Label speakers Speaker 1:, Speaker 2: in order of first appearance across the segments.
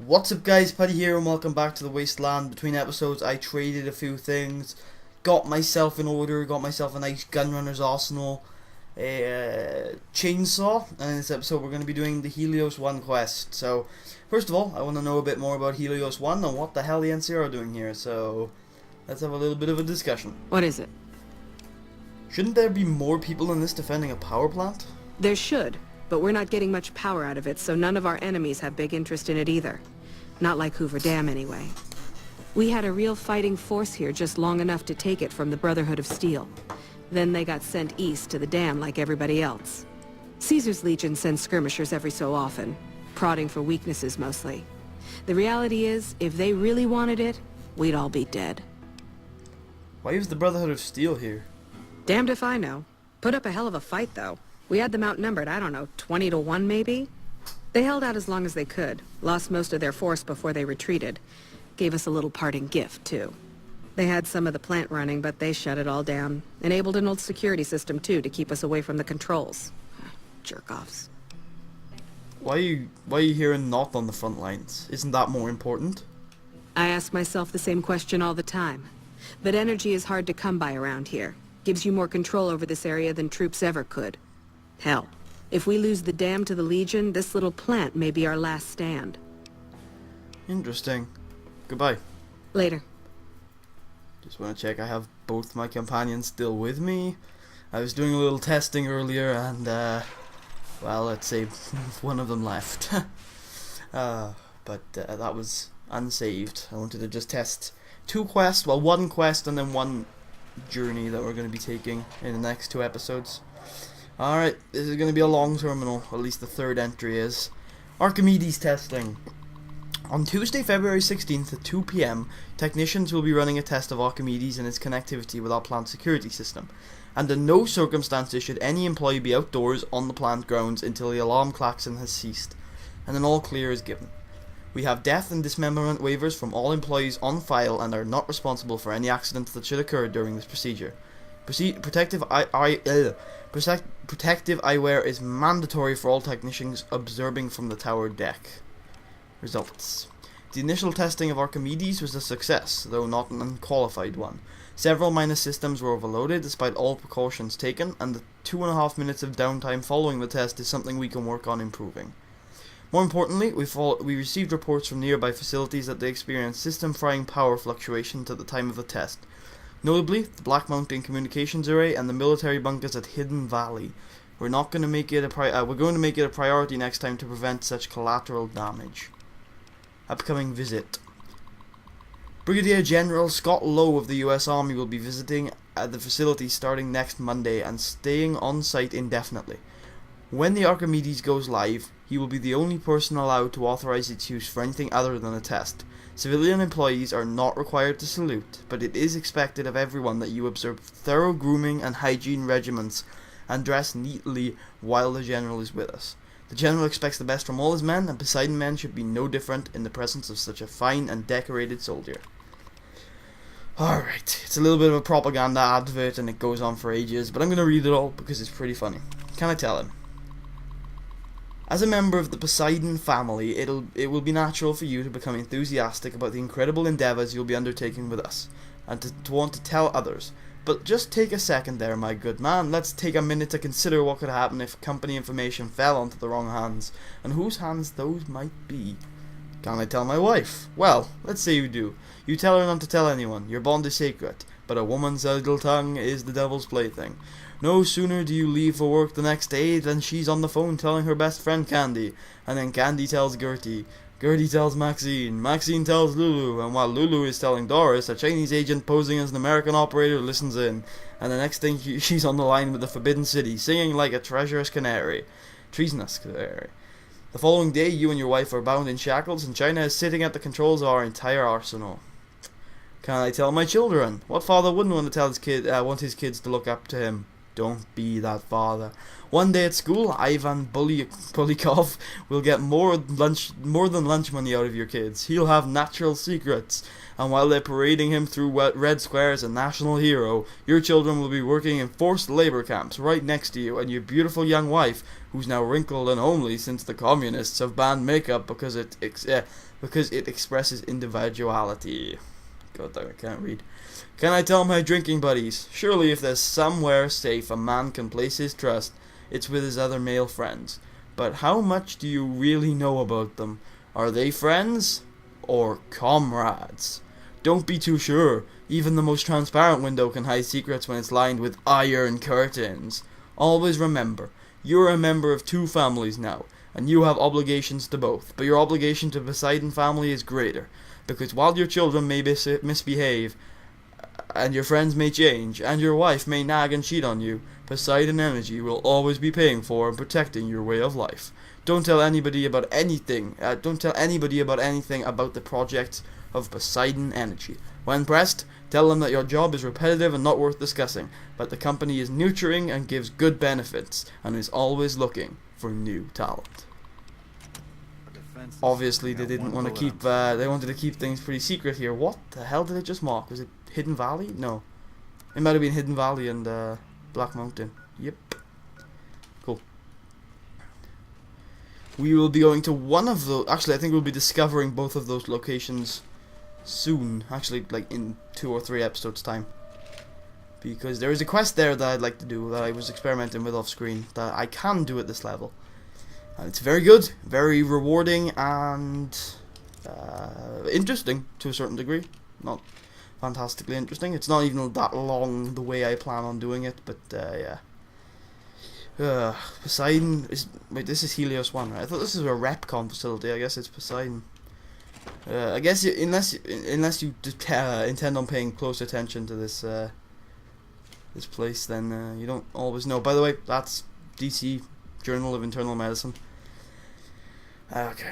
Speaker 1: What's up guys, Paddy here and welcome back to the Wasteland. Between episodes I traded a few things, got myself in order, got myself a nice Gunrunner's arsenal, a chainsaw, and in this episode we're going to be doing the Helios 1 quest. So first of all, I want to know a bit more about Helios 1 and what the hell the NCR are doing here, so let's have a little bit of a discussion.
Speaker 2: What is it?
Speaker 1: Shouldn't there be more people in this defending a power plant?
Speaker 2: There should, but we're not getting much power out of it, so none of our enemies have big interest in it either. Not like Hoover Dam, anyway. We had a real fighting force here just long enough to take it from the Brotherhood of Steel. Then they got sent east to the dam like everybody else. Caesar's Legion sends skirmishers every so often, prodding for weaknesses mostly. The reality is, if they really wanted it, we'd all be dead.
Speaker 1: Why is the Brotherhood of Steel here?
Speaker 2: Damned if I know. Put up a hell of a fight, though. We had them outnumbered, I don't know, 20 to 1 maybe? They held out as long as they could, lost most of their force before they retreated. Gave us a little parting gift, too. They had some of the plant running, but they shut it all down. Enabled an old security system, too, to keep us away from the controls. Jerk-offs.
Speaker 1: Why are you here and not on the front lines? Isn't that more important?
Speaker 2: I ask myself the same question all the time. But energy is hard to come by around here. Gives you more control over this area than troops ever could. Hell, if we lose the dam to the Legion, this little plant may be our last stand.
Speaker 1: Interesting. Goodbye.
Speaker 2: Later.
Speaker 1: Just want to check I have both my companions still with me. I was doing a little testing earlier and, well, let's say one of them left. But that was unsaved. I wanted to just test two quests, well, one quest and then one journey that we're going to be taking in the next two episodes. Alright, this is going to be a long terminal, at least the third entry is. Archimedes testing. On Tuesday, February 16th at 2 PM, technicians will be running a test of Archimedes and its connectivity with our plant security system. And in no circumstances should any employee be outdoors on the plant grounds until the alarm klaxon has ceased, and an all clear is given. We have death and dismemberment waivers from all employees on file and are not responsible for any accidents that should occur during this procedure. Protective eyewear is mandatory for all technicians observing from the tower deck. Results. The initial testing of Archimedes was a success, though not an unqualified one. Several minor systems were overloaded despite all precautions taken, and the 2.5 minutes of downtime following the test is something we can work on improving. More importantly, we received reports from nearby facilities that they experienced system-frying power fluctuations at the time of the test. Notably, the Black Mountain Communications Array and the military bunkers at Hidden Valley. We're going to make it a priority next time to prevent such collateral damage. Upcoming visit. Brigadier General Scott Lowe of the US Army will be visiting at the facility starting next Monday and staying on site indefinitely. When the Archimedes goes live, he will be the only person allowed to authorize its use for anything other than a test. Civilian employees are not required to salute, but it is expected of everyone that you observe thorough grooming and hygiene regimens and dress neatly while the General is with us. The General expects the best from all his men, and Poseidon men should be no different in the presence of such a fine and decorated soldier. Alright, it's a little bit of a propaganda advert and it goes on for ages, but I'm going to read it all because it's pretty funny. Can I tell him? As a member of the Poseidon family, it will be natural for you to become enthusiastic about the incredible endeavours you'll be undertaking with us, and to want to tell others. But just take a second there, my good man. Let's take a minute to consider what could happen if company information fell onto the wrong hands, and whose hands those might be. Can I tell my wife? Well, let's say you do. You tell her not to tell anyone. Your bond is sacred, but a woman's idle tongue is the devil's plaything. No sooner do you leave for work the next day than she's on the phone telling her best friend Candy, and then Candy tells Gertie, Gertie tells Maxine, Maxine tells Lulu, and while Lulu is telling Doris, a Chinese agent posing as an American operator listens in, and the next thing she's on the line with the Forbidden City, singing like a treacherous canary. Treasonous canary. The following day, you and your wife are bound in shackles, and China is sitting at the controls of our entire arsenal. Can I tell my children? What father wouldn't want to tell want his kids to look up to him? Don't be that father. One day at school, Ivan Bulikov will get more than lunch money out of your kids. He'll have natural secrets, and while they're parading him through Red Square as a national hero, your children will be working in forced labor camps right next to you, and your beautiful young wife, who's now wrinkled and homely since the communists have banned makeup because because it expresses individuality. God damn, I can't read. Can I tell my drinking buddies? Surely if there's somewhere safe a man can place his trust, it's with his other male friends. But how much do you really know about them? Are they friends? Or comrades? Don't be too sure. Even the most transparent window can hide secrets when it's lined with iron curtains. Always remember, you're a member of two families now, and you have obligations to both. But your obligation to Poseidon family is greater, because while your children may misbehave, and your friends may change, and your wife may nag and cheat on you, Poseidon Energy will always be paying for and protecting your way of life. Don't tell anybody about anything. Don't tell anybody about anything about the project of Poseidon Energy. When pressed, tell them that your job is repetitive and not worth discussing, but the company is nurturing and gives good benefits, and is always looking for new talent. Obviously, they didn't want to keep. They wanted to keep things pretty secret here. What the hell did it just mark? Was it Hidden Valley? No, it might have been Hidden Valley and Black Mountain. Yep. Cool. We will be going to one of those. Actually, I think we'll be discovering both of those locations soon. Actually, like in 2 or 3 episodes time. Because there is a quest there that I'd like to do that I was experimenting with off screen that I can do at this level. And it's very good, very rewarding, and interesting to a certain degree. Not fantastically interesting. It's not even that long the way I plan on doing it, but yeah. Poseidon is... Wait, this is Helios 1, right? I thought this was a Repcon facility. I guess it's Poseidon. I guess unless you intend on paying close attention to this this place, then you don't always know. By the way, that's DC Journal of Internal Medicine. Okay.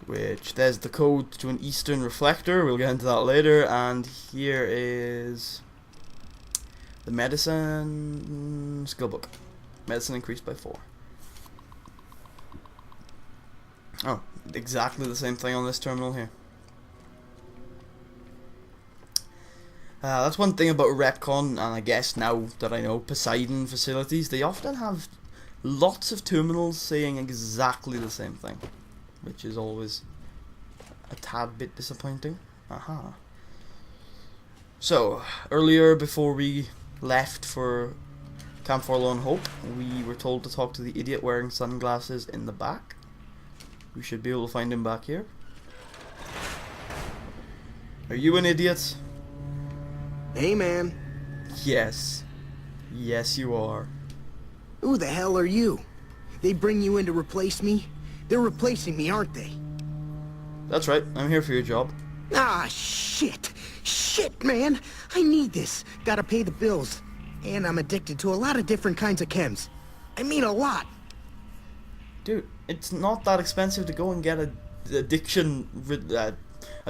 Speaker 1: Which, there's the code to an Eastern reflector. We'll get into that later. And here is the medicine skill book. Medicine increased by 4. Oh, exactly the same thing on this terminal here. That's one thing about Repcon, and I guess now that I know Poseidon facilities, they often have lots of terminals saying exactly the same thing, which is always a tad bit disappointing. Aha. So, earlier before we left for Camp Forlorn Hope, we were told to talk to the idiot wearing sunglasses in the back. We should be able to find him back here. Are you an idiot?
Speaker 3: Hey, man.
Speaker 1: Yes. Yes, you are.
Speaker 3: Who the hell are you? They bring you in to replace me? They're replacing me, aren't they?
Speaker 1: That's right. I'm here for your job.
Speaker 3: Ah, shit. Shit, man. I need this. Gotta pay the bills. And I'm addicted to a lot of different kinds of chems. I mean a lot.
Speaker 1: Dude, it's not that expensive to go and get a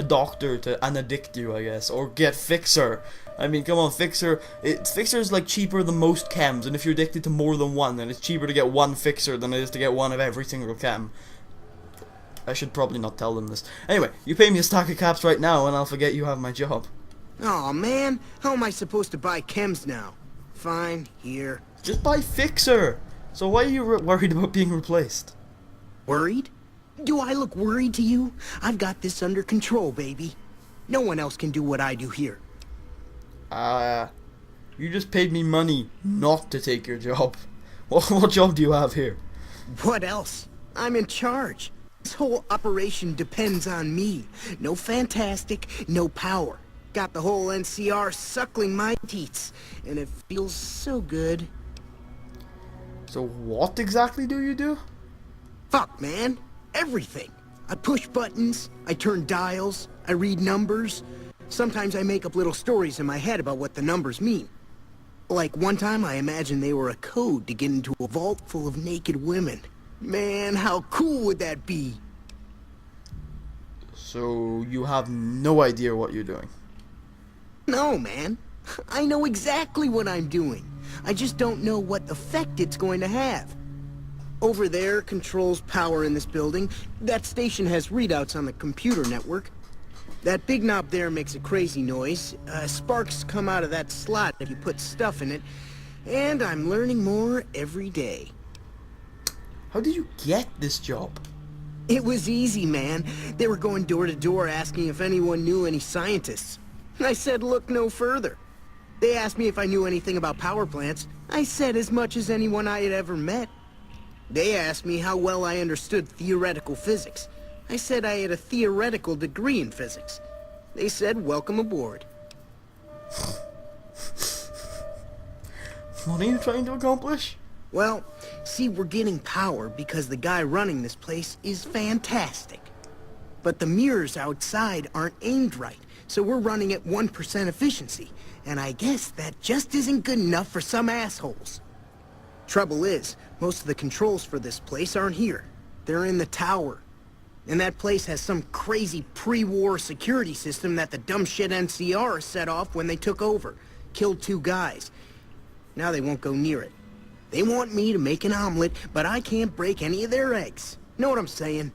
Speaker 1: doctor to unaddict you, I guess, or get Fixer. I mean, come on, Fixer is like cheaper than most chems, and if you're addicted to more than one, then it's cheaper to get one Fixer than it is to get one of every single chem. I should probably not tell them this. Anyway, you pay me a stack of caps right now, and I'll forget you have my job.
Speaker 3: Aw, man. How am I supposed to buy chems now? Fine, here.
Speaker 1: Just buy Fixer! So why are you worried about being replaced?
Speaker 3: Worried? Do I look worried to you? I've got this under control, baby. No one else can do what I do here.
Speaker 1: You just paid me money not to take your job. What job do you have here?
Speaker 3: What else? I'm in charge. This whole operation depends on me. No fantastic, no power. Got the whole NCR suckling my teats, and it feels so good.
Speaker 1: So what exactly do you do?
Speaker 3: Fuck, man. Everything. I push buttons, I turn dials, I read numbers. Sometimes I make up little stories in my head about what the numbers mean. Like one time I imagined they were a code to get into a vault full of naked women. Man, how cool would that be?
Speaker 1: So you have no idea what you're doing?
Speaker 3: No, man. I know exactly what I'm doing. I just don't know what effect it's going to have. Over there controls power in this building. That station has readouts on the computer network. That big knob there makes a crazy noise. Sparks come out of that slot if you put stuff in it. And I'm learning more every day.
Speaker 1: How did you get this job?
Speaker 3: It was easy, man. They were going door to door asking if anyone knew any scientists. I said look no further. They asked me if I knew anything about power plants. I said as much as anyone I had ever met. They asked me how well I understood theoretical physics. I said I had a theoretical degree in physics. They said welcome aboard.
Speaker 1: What are you trying to accomplish?
Speaker 3: Well, see, we're getting power because the guy running this place is fantastic. But the mirrors outside aren't aimed right, so we're running at 1% efficiency. And I guess that just isn't good enough for some assholes. Trouble is, most of the controls for this place aren't here. They're in the tower. And that place has some crazy pre-war security system that the dumb shit NCR set off when they took over. Killed 2 guys. Now they won't go near it. They want me to make an omelet, but I can't break any of their eggs. Know what I'm saying?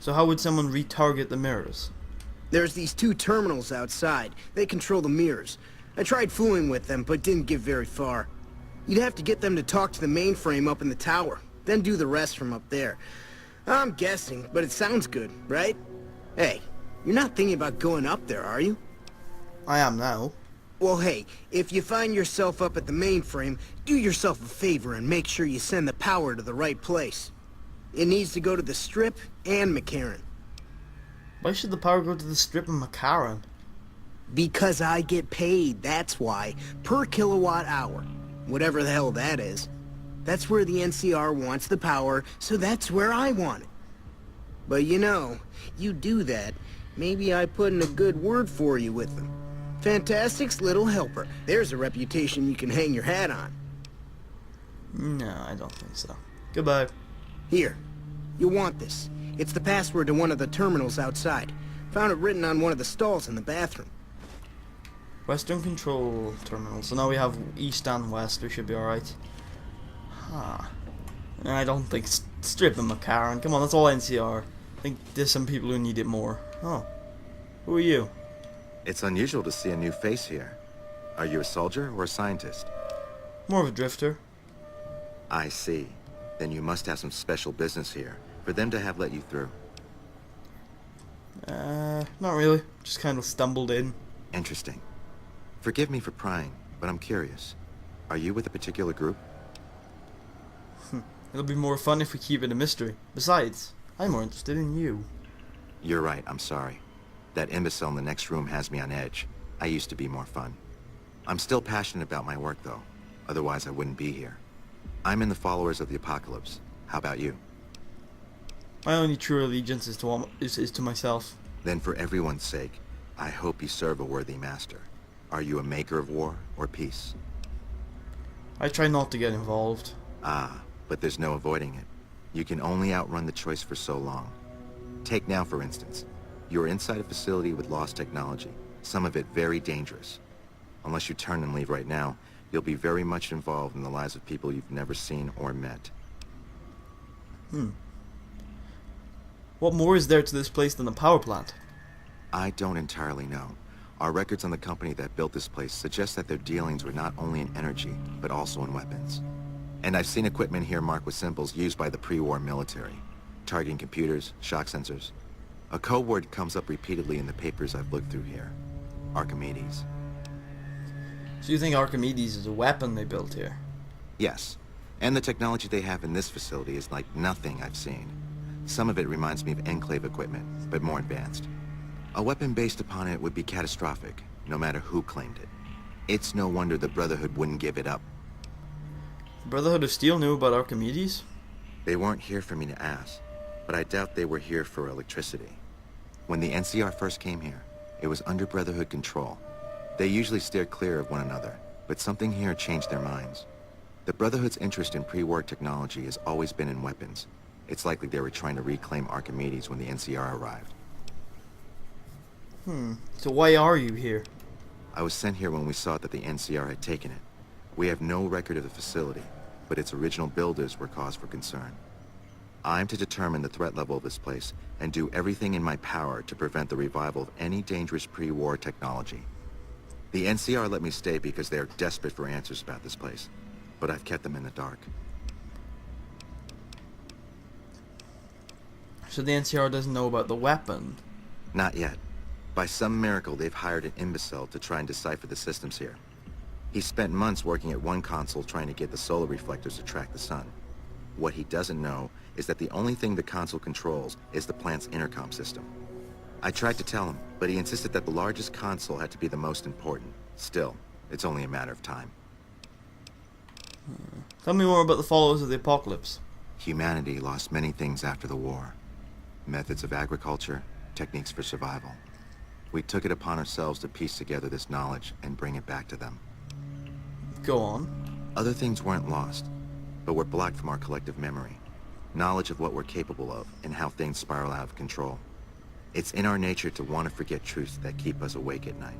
Speaker 1: So how would someone retarget the mirrors?
Speaker 3: There's these 2 terminals outside. They control the mirrors. I tried fooling with them, but didn't get very far. You'd have to get them to talk to the mainframe up in the tower, then do the rest from up there. I'm guessing, but it sounds good, right? Hey, you're not thinking about going up there, are you?
Speaker 1: I am now.
Speaker 3: Well, hey, if you find yourself up at the mainframe, do yourself a favor and make sure you send the power to the right place. It needs to go to the Strip and McCarran.
Speaker 1: Why should the power go to the Strip and McCarran?
Speaker 3: Because I get paid, that's why. Per kilowatt hour. Whatever the hell that is. That's where the NCR wants the power, so that's where I want it. But you know, you do that, maybe I put in a good word for you with them. Fantastic's little helper. There's a reputation you can hang your hat on.
Speaker 1: No, I don't think so. Goodbye.
Speaker 3: Here, you'll want this. It's the password to one of the terminals outside. Found it written on one of the stalls in the bathroom.
Speaker 1: Western Control Terminal. So now we have East and West. We should be alright. Huh. I don't think Strip and McCarran. Come on, that's all NCR. I think there's some people who need it more. Oh. Who are you?
Speaker 4: It's unusual to see a new face here. Are you a soldier or a scientist?
Speaker 1: More of a drifter.
Speaker 4: I see. Then you must have some special business here, for them to have let you through.
Speaker 1: Not really. Just kind of stumbled in.
Speaker 4: Interesting. Forgive me for prying, but I'm curious. Are you with a particular group?
Speaker 1: It'll be more fun if we keep it a mystery. Besides, I'm more interested in you.
Speaker 4: You're right, I'm sorry. That imbecile in the next room has me on edge. I used to be more fun. I'm still passionate about my work, though. Otherwise, I wouldn't be here. I'm in the Followers of the Apocalypse. How about you?
Speaker 1: My only true allegiance is to myself.
Speaker 4: Then for everyone's sake, I hope you serve a worthy master. Are you a maker of war or peace?
Speaker 1: I try not to get involved.
Speaker 4: Ah, but there's no avoiding it. You can only outrun the choice for so long. Take now, for instance. You're inside a facility with lost technology, some of it very dangerous. Unless you turn and leave right now, you'll be very much involved in the lives of people you've never seen or met.
Speaker 1: What more is there to this place than the power plant?
Speaker 4: I don't entirely know. Our records on the company that built this place suggest that their dealings were not only in energy, but also in weapons. And I've seen equipment here marked with symbols used by the pre-war military, targeting computers, shock sensors. A code word comes up repeatedly in the papers I've looked through here. Archimedes.
Speaker 1: So you think Archimedes is a weapon they built here?
Speaker 4: Yes. And the technology they have in this facility is like nothing I've seen. Some of it reminds me of Enclave equipment, but more advanced. A weapon based upon it would be catastrophic, no matter who claimed it. It's no wonder the Brotherhood wouldn't give it up.
Speaker 1: The Brotherhood of Steel knew about Archimedes?
Speaker 4: They weren't here for me to ask, but I doubt they were here for electricity. When the NCR first came here, it was under Brotherhood control. They usually steered clear of one another, but something here changed their minds. The Brotherhood's interest in pre-war technology has always been in weapons. It's likely they were trying to reclaim Archimedes when the NCR arrived.
Speaker 1: So why are you here?
Speaker 4: I was sent here when we saw that the NCR had taken it. We have no record of the facility, but its original builders were cause for concern. I'm to determine the threat level of this place and do everything in my power to prevent the revival of any dangerous pre-war technology. The NCR let me stay because they are desperate for answers about this place, but I've kept them in the dark.
Speaker 1: So the NCR doesn't know about the weapon.
Speaker 4: Not yet. By some miracle, they've hired an imbecile to try and decipher the systems here. He spent months working at one console trying to get the solar reflectors to track the sun. What he doesn't know is that the only thing the console controls is the plant's intercom system. I tried to tell him, but he insisted that the largest console had to be the most important. Still, it's only a matter of time.
Speaker 1: Tell me more about the followers of the apocalypse.
Speaker 4: Humanity lost many things after the war. Methods of agriculture, techniques for survival. We took it upon ourselves to piece together this knowledge and bring it back to them.
Speaker 1: Go on.
Speaker 4: Other things weren't lost, but were blocked from our collective memory. Knowledge of what we're capable of and how things spiral out of control. It's in our nature to want to forget truths that keep us awake at night.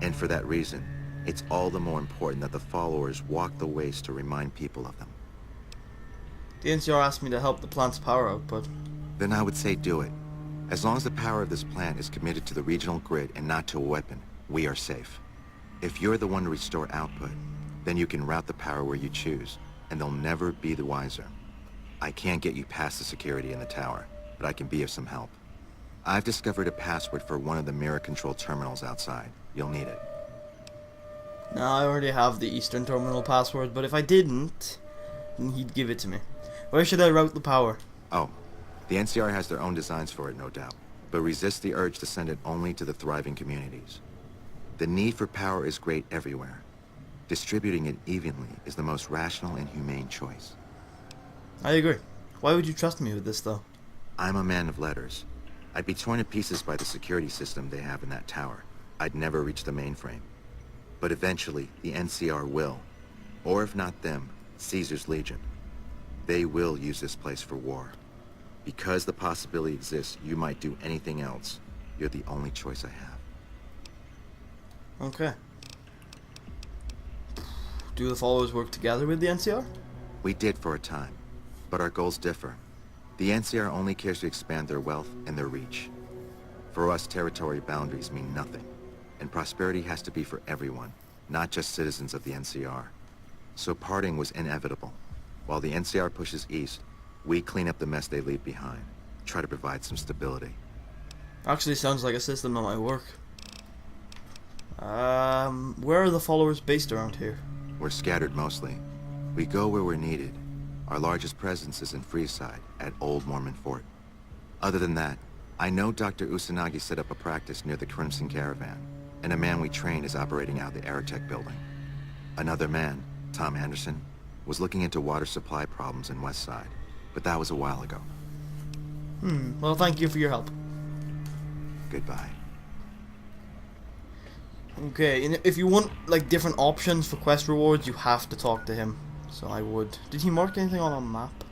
Speaker 4: And for that reason, it's all the more important that the followers walk the ways to remind people of them.
Speaker 1: The NCR asked me to help the plant's power output.
Speaker 4: Then I would say do it. As long as the power of this plant is committed to the regional grid and not to a weapon, we are safe. If you're the one to restore output, then you can route the power where you choose, and they'll never be the wiser. I can't get you past the security in the tower, but I can be of some help. I've discovered a password for one of the mirror control terminals outside. You'll need it.
Speaker 1: Now I already have the Eastern Terminal password, but if I didn't, then he'd give it to me. Where should I route the power?
Speaker 4: Oh, the NCR has their own designs for it, no doubt, but resist the urge to send it only to the thriving communities. The need for power is great everywhere. Distributing it evenly is the most rational and humane choice.
Speaker 1: I agree. Why would you trust me with this, though?
Speaker 4: I'm a man of letters. I'd be torn to pieces by the security system they have in that tower. I'd never reach the mainframe. But eventually, the NCR will. Or if not them, Caesar's Legion. They will use this place for war. Because the possibility exists you might do anything else, you're the only choice I have.
Speaker 1: Okay. Do the followers work together with the NCR?
Speaker 4: We did for a time, but our goals differ. The NCR only cares to expand their wealth and their reach. For us, territory boundaries mean nothing, and prosperity has to be for everyone, not just citizens of the NCR. So parting was inevitable. While the NCR pushes east, we clean up the mess they leave behind, try to provide some stability.
Speaker 1: Actually sounds like a system that might work. Where are the followers based around here?
Speaker 4: We're scattered mostly. We go where we're needed. Our largest presence is in Freeside, at Old Mormon Fort. Other than that, I know Dr. Usanagi set up a practice near the Crimson Caravan, and a man we train is operating out of the Aerotech building. Another man, Tom Anderson, was looking into water supply problems in Westside, but that was a while ago.
Speaker 1: Well, thank you for your help.
Speaker 4: Goodbye.
Speaker 1: Okay, and if you want, like, different options for quest rewards, you have to talk to him. So I would. Did he mark anything on a map?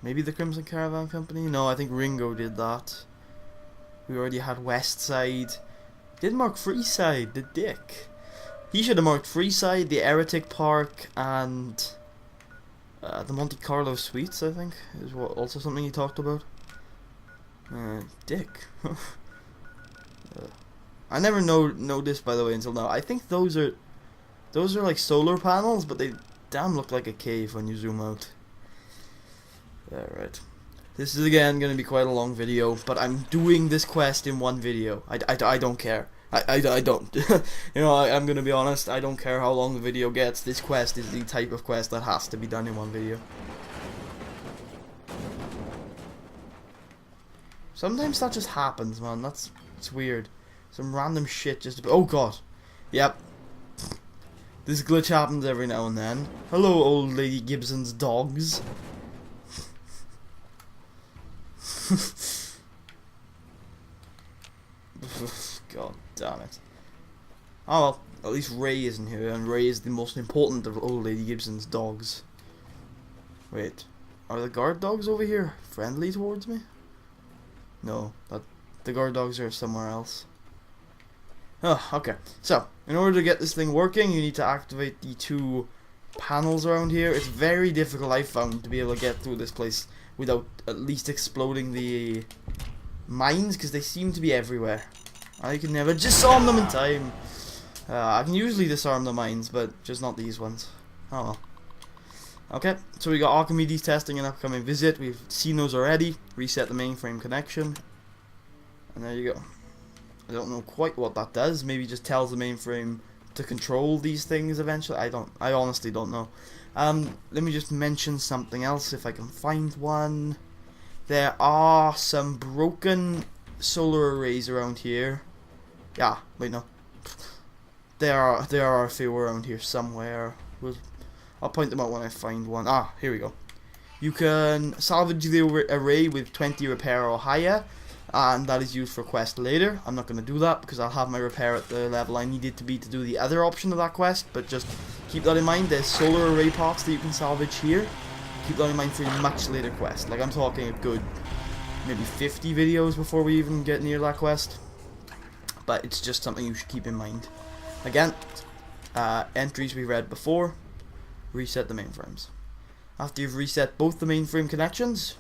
Speaker 1: Maybe the Crimson Caravan Company? No, I think Ringo did that. We already had Westside. Did mark Freeside, the dick. He should have marked Freeside, the Eretic Park, and the Monte Carlo Suites, I think, is what also something he talked about. Dick. I never know this, by the way, until now. I think those are like solar panels, but they damn look like a cave when you zoom out. Alright. This is again going to be quite a long video, but I'm doing this quest in one video. I don't care. I don't. You know, I'm going to be honest. I don't care how long the video gets. This quest is the type of quest that has to be done in one video. Sometimes that just happens, man. It's weird. Some random shit just... Oh god. Yep. This glitch happens every now and then. Hello, old lady Gibson's dogs. God damn it. Oh well, at least Ray isn't here, and Ray is the most important of old lady Gibson's dogs. Wait, are the guard dogs over here friendly towards me? No, the guard dogs are somewhere else. Oh, okay. So, in order to get this thing working, you need to activate the two panels around here. It's very difficult, I found, to be able to get through this place without at least exploding the mines, because they seem to be everywhere. I can never disarm them in time. I can usually disarm the mines, but just not these ones. Oh well. Okay, so we got Archimedes testing an upcoming visit. We've seen those already. Reset the mainframe connection. And there you go. I don't know quite what that does. Maybe just tells the mainframe to control these things eventually. I honestly don't know. Let me just mention something else if I can find one. There are some broken solar arrays around here. Yeah, wait, no. There are a few around here somewhere. I'll point them out when I find one. Ah, here we go. You can salvage the array with 20 repair or higher, and that is used for quest later. I'm not going to do that because I'll have my repair at the level I need it to be to do the other option of that quest, but just keep that in mind. There's solar array parts that you can salvage here. Keep that in mind for a much later quest. Like, I'm talking a good maybe 50 videos before we even get near that quest, but it's just something you should keep in mind. Again, entries we read before. Reset the mainframes. After you've reset both the mainframe connections,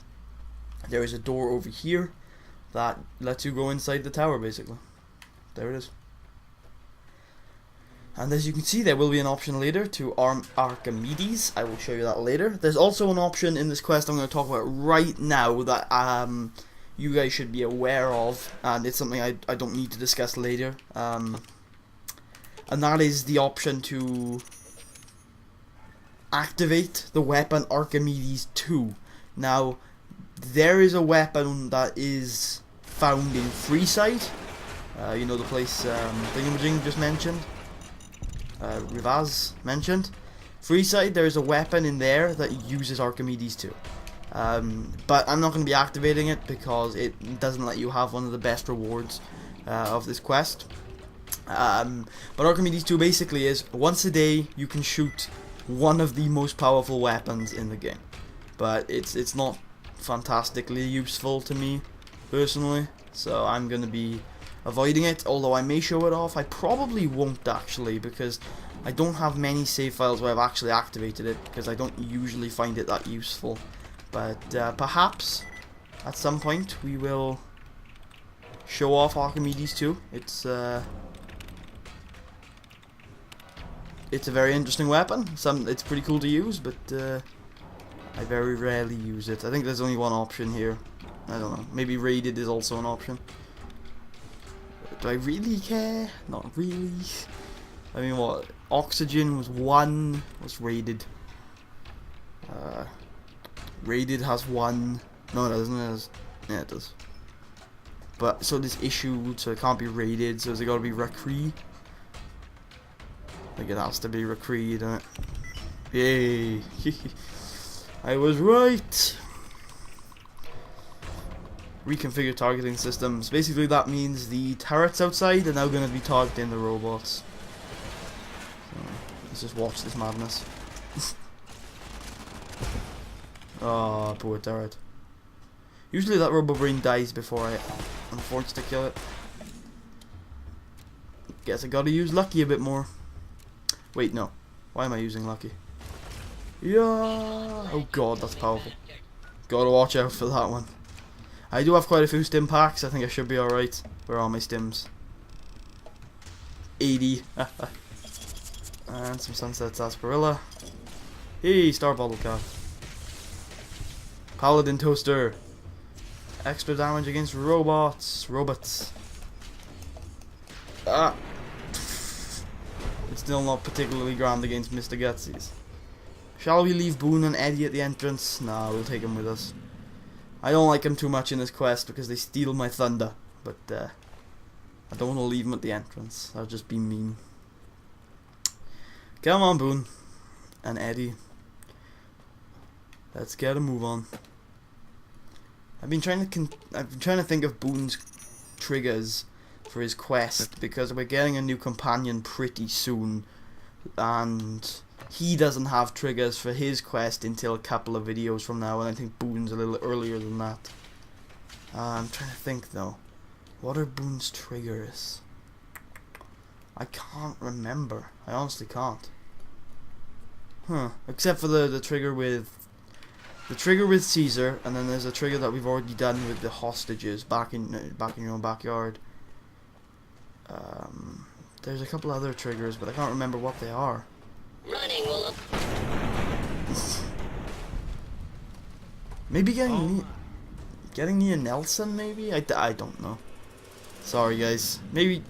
Speaker 1: there is a door over here that lets you go inside the tower, basically. There it is. And as you can see, there will be an option later to arm Archimedes. I will show you that later. There's also an option in this quest I'm going to talk about right now that you guys should be aware of, and it's something I don't need to discuss later. And that is the option to activate the weapon Archimedes 2. Now, there is a weapon that is found in Freeside. You know, the place Thingamajig just mentioned. Rivaz mentioned. Freeside, there is a weapon in there that uses Archimedes 2. But I'm not going to be activating it because it doesn't let you have one of the best rewards of this quest. But Archimedes 2 basically is once a day you can shoot one of the most powerful weapons in the game, but it's not fantastically useful to me personally, so I'm gonna be avoiding it. Although I may show it off, I probably won't actually, because I don't have many save files where I've actually activated it, because I don't usually find it that useful. But perhaps at some point we will show off Archimedes 2. It's a very interesting weapon. It's pretty cool to use, but I very rarely use it. I think there's only one option here. I don't know. Maybe raided is also an option. Do I really care? Not really. I mean, what? Oxygen was 1. What's raided? Raided has 1. No, it doesn't. Yeah, it does. But so this issued, so it can't be raided. So has it got to be Recree? I think it has to be Recree, doesn't it? Yay! I was right! Reconfigure targeting systems. Basically that means the turrets outside are now going to be targeting the robots. So, let's just watch this madness. Oh, poor turret. Usually that Robo Brain dies before I'm forced to kill it. Guess I gotta use Lucky a bit more. Wait, no. Why am I using Lucky? Yeah. Oh god, that's powerful. Gotta watch out for that one. I do have quite a few stim packs. I think I should be alright. Where are my stims? 80. And some Sunset Sarsaparilla. Hey, Star Bottle Cap. Paladin Toaster. Extra damage against robots. Ah. It's still not particularly grand against Mr. Gutsies. Shall we leave Boone and Eddie at the entrance? Nah, we'll take them with us. I don't like them too much in this quest because they steal my thunder. But I don't want to leave them at the entrance. That'll just be mean. Come on, Boone and Eddie. Let's get a move on. I've been trying to think of Boone's triggers for his quest, because we're getting a new companion pretty soon, and he doesn't have triggers for his quest until a couple of videos from now, and I think Boone's a little earlier than that. I'm trying to think though, what are Boone's triggers? I can't remember. I honestly can't. Except for the trigger with Caesar, and then there's a trigger that we've already done with the hostages back in your own backyard. There's a couple other triggers, but I can't remember what they are.
Speaker 5: Running will
Speaker 1: Maybe getting near Nelson, maybe? I don't know. Sorry, guys. Maybe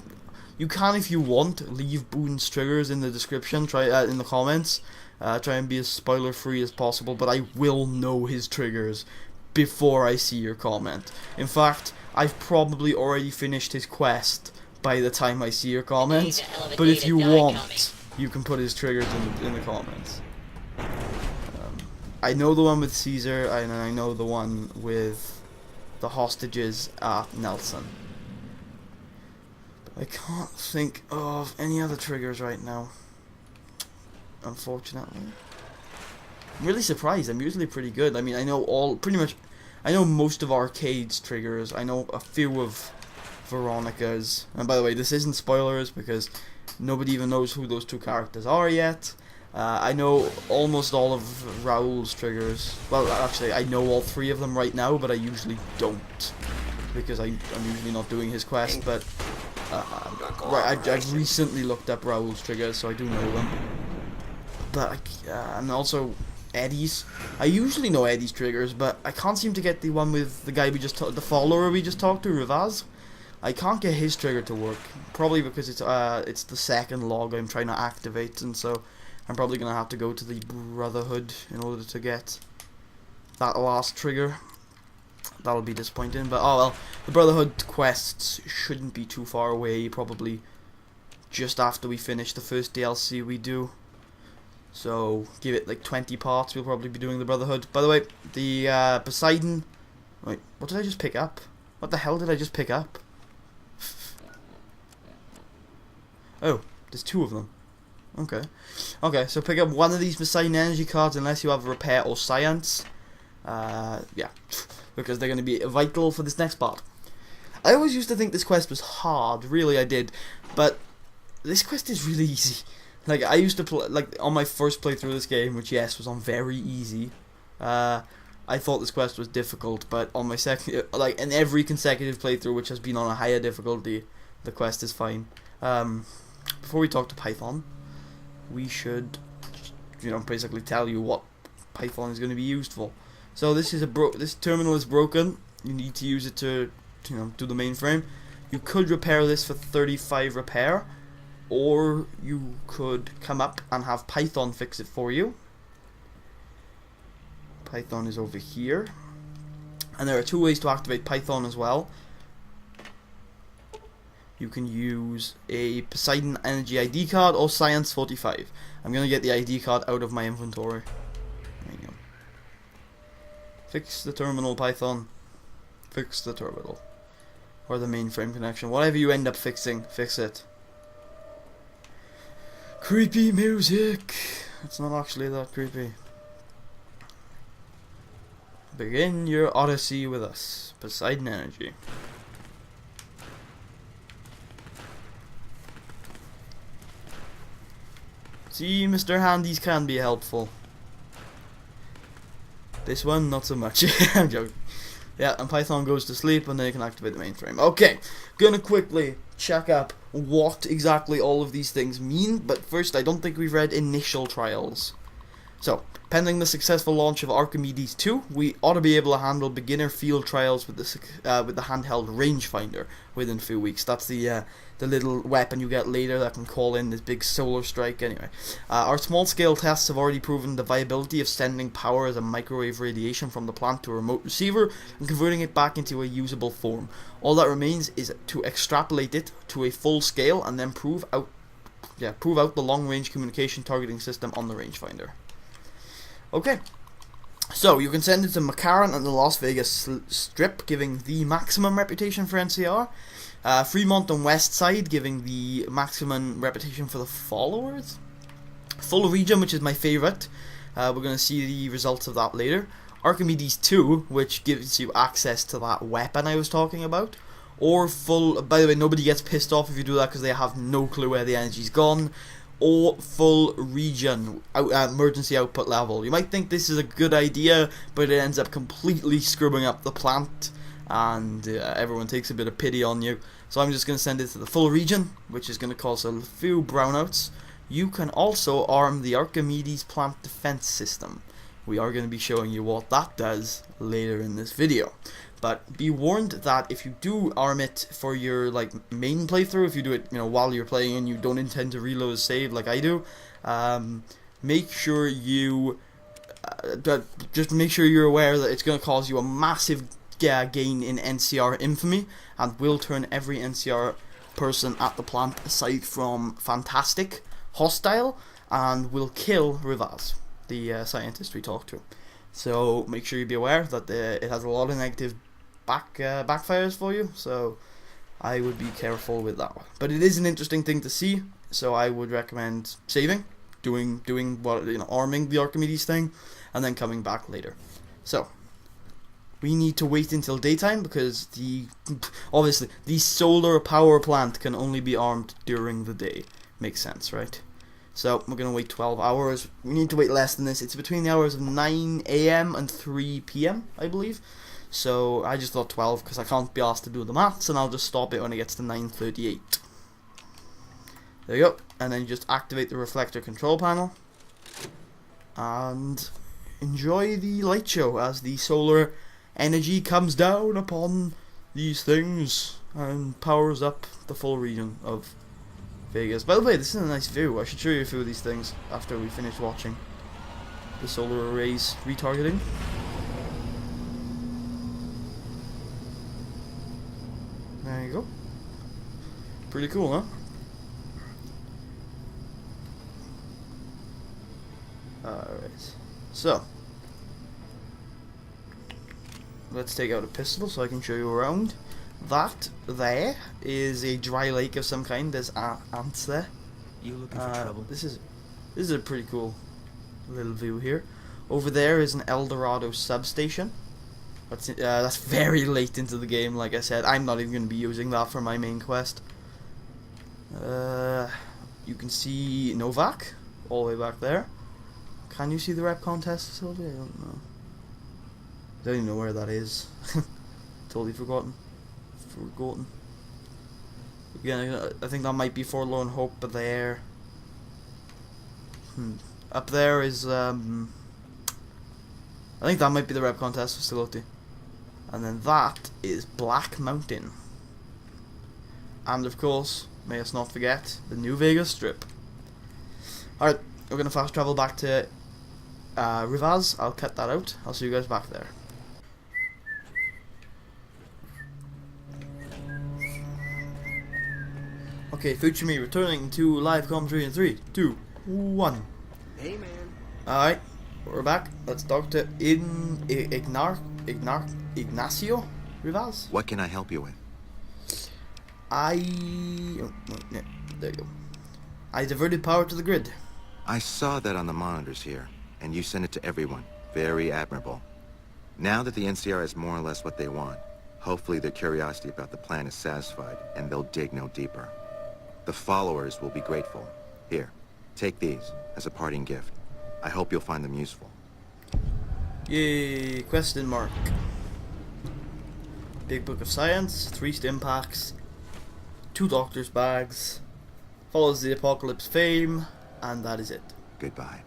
Speaker 1: you can, if you want, leave Boone's triggers in the description, in the comments. Try and be as spoiler-free as possible, but I will know his triggers before I see your comment. In fact, I've probably already finished his quest by the time I see your comments, but if you want, you can put his triggers in the comments. I know the one with Caesar, and I know the one with the hostages at Nelson. But I can't think of any other triggers right now, unfortunately. I'm really surprised. I'm usually pretty good. I mean, I know I know most of Arcade's triggers. I know a few of Veronica's. And by the way, this isn't spoilers because nobody even knows who those two characters are yet. I know almost all of Raoul's triggers. Well, actually, I know all 3 of them right now, but I usually don't because I'm usually not doing his quest. But I've recently looked up Raoul's triggers, so I do know them. But and also Eddie's. I usually know Eddie's triggers, but I can't seem to get the one with the guy the follower we just talked to, Rivaz. I can't get his trigger to work, probably because it's the second log I'm trying to activate, and so I'm probably gonna have to go to the Brotherhood in order to get that last trigger. That'll be disappointing, but oh well. The Brotherhood quests shouldn't be too far away, probably just after we finish the first DLC we do. So give it like 20 parts, we'll probably be doing the Brotherhood. By the way, the Poseidon... Wait, what did I just pick up? What the hell did I just pick up? Oh, there's 2 of them. Okay. Okay, so pick up one of these Poseidon energy cards unless you have repair or science. Yeah, because they're going to be vital for this next part. I always used to think this quest was hard, really I did, but this quest is really easy. Like, I used to play, like, on my first playthrough of this game, which, yes, was on very easy, I thought this quest was difficult, but on my second, like, in every consecutive playthrough, which has been on a higher difficulty, the quest is fine. Before we talk to Python, we should, basically tell you what Python is going to be used for. So this is this terminal is broken. You need to use it to, do the mainframe. You could repair this for 35 repair, or you could come up and have Python fix it for you. Python is over here, and there are 2 ways to activate Python as well. You can use a Poseidon Energy ID card or Science 45. I'm going to get the ID card out of my inventory. There you go. Fix the terminal, Python. Fix the terminal. Or the mainframe connection. Whatever you end up fixing, fix it. Creepy music! It's not actually that creepy. Begin your odyssey with us. Poseidon Energy. See, Mr. Handies can be helpful. This one, not so much. I'm joking. Yeah, and Python goes to sleep, and then you can activate the mainframe. Okay, gonna quickly check up what exactly all of these things mean, but first, I don't think we've read initial trials. So, pending the successful launch of Archimedes 2, we ought to be able to handle beginner field trials with the handheld rangefinder within a few weeks. That's the little weapon you get later that can call in this big solar strike. Anyway, our small-scale tests have already proven the viability of sending power as a microwave radiation from the plant to a remote receiver and converting it back into a usable form. All that remains is to extrapolate it to a full scale and then prove out the long-range communication targeting system on the rangefinder. Okay, so you can send it to McCarran and the Las Vegas Strip, giving the maximum reputation for NCR. Fremont and West Side, giving the maximum reputation for the followers. Full region, which is my favourite. We're going to see the results of that later. Archimedes 2, which gives you access to that weapon I was talking about. Or full, by the way, nobody gets pissed off if you do that because they have no clue where the energy's gone. Or full region emergency output level. You might think this is a good idea, but it ends up completely screwing up the plant, and everyone takes a bit of pity on you. So I'm just going to send it to the full region, which is going to cause a few brownouts. You can also arm the Archimedes plant defense system. we are going to be showing you what that does later in this video. But be warned that if you do arm it for your like main playthrough, if you do it while you're playing and you don't intend to reload a save like I do, make sure you just make sure you're aware that it's going to cause you a massive gain in NCR infamy, and will turn every NCR person at the plant, aside from Fantastic, hostile, and will kill Rivaz, the scientist we talked to. So make sure you be aware that it has a lot of negative backfires for you, so I would be careful with that one. But it is an interesting thing to see, so I would recommend saving, doing what, arming the Archimedes thing, and then coming back later. So we need to wait until daytime, because obviously the solar power plant can only be armed during the day. Makes sense, right? So we're gonna wait 12 hours. We need to wait less than this. It's between the hours of 9 AM and 3 PM, I believe. So I just thought 12 because I can't be asked to do the maths, and I'll just stop it when it gets to 9:38. There you go. And then you just activate the reflector control panel and enjoy the light show as the solar energy comes down upon these things and powers up the full region of Vegas. By the way, this is a nice view. I should show you a few of these things after we finish watching the solar arrays retargeting. There you go. Pretty cool, huh? Alright. So let's take out a pistol so I can show you around. That there is a dry lake of some kind. There's ants there.
Speaker 5: You looking for trouble?
Speaker 1: This is a pretty cool little view here. Over there is an El Dorado substation. That's very late into the game. Like I said, I'm not even going to be using that for my main quest. You can see Novak all the way back there. Can you see the rep contest facility? I don't know. I don't even know where that is. Totally forgotten. Again, I think that might be Forlorn Hope, but there. Up there is I think that might be the rep contest facility. And then that is Black Mountain. And of course, may us not forget, the New Vegas Strip. Alright, we're gonna fast travel back to Rivaz. I'll cut that out. I'll see you guys back there. Okay, future me returning to live commentary in 3, 2, 1.
Speaker 3: Hey, man.
Speaker 1: Alright, we're back. Let's talk to Ignacio Rivaz.
Speaker 4: What can I help you with?
Speaker 1: There you go. I diverted power to the grid.
Speaker 4: I saw that on the monitors here, and you sent it to everyone. Very admirable. Now that the NCR is more or less what they want, hopefully their curiosity about the plan is satisfied, and they'll dig no deeper. The followers will be grateful. Here, take these as a parting gift. I hope you'll find them useful.
Speaker 1: Yay, question mark. Big Book of Science, 3 stim packs, 2 doctor's bags, follows the apocalypse fame, and that is it.
Speaker 4: Goodbye.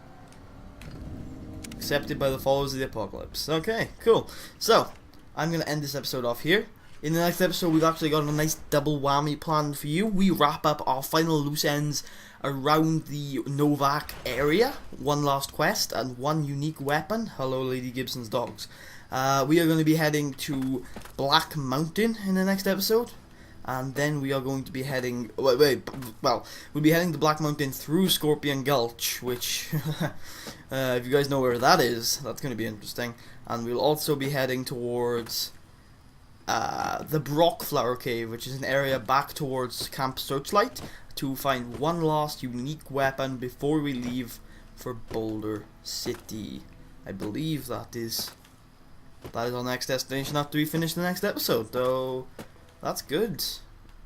Speaker 1: Accepted by the followers of the apocalypse. Okay, cool. So, I'm going to end this episode off here. In the next episode, we've actually got a nice double whammy planned for you. We wrap up our final loose ends around the Novak area. One last quest and 1 unique weapon. Hello, Lady Gibson's dogs. We are going to be heading to Black Mountain in the next episode. And then we are going to be heading... we'll be heading to Black Mountain through Scorpion Gulch, which... if you guys know where that is, that's going to be interesting. And we'll also be heading towards... the Brockflower Cave, which is an area back towards Camp Searchlight, to find 1 last unique weapon before we leave for Boulder City. I believe that is our next destination after we finish the next episode, so that's good,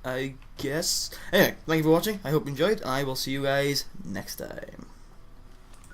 Speaker 1: I guess. Anyway, thank you for watching, I hope you enjoyed, and I will see you guys next time.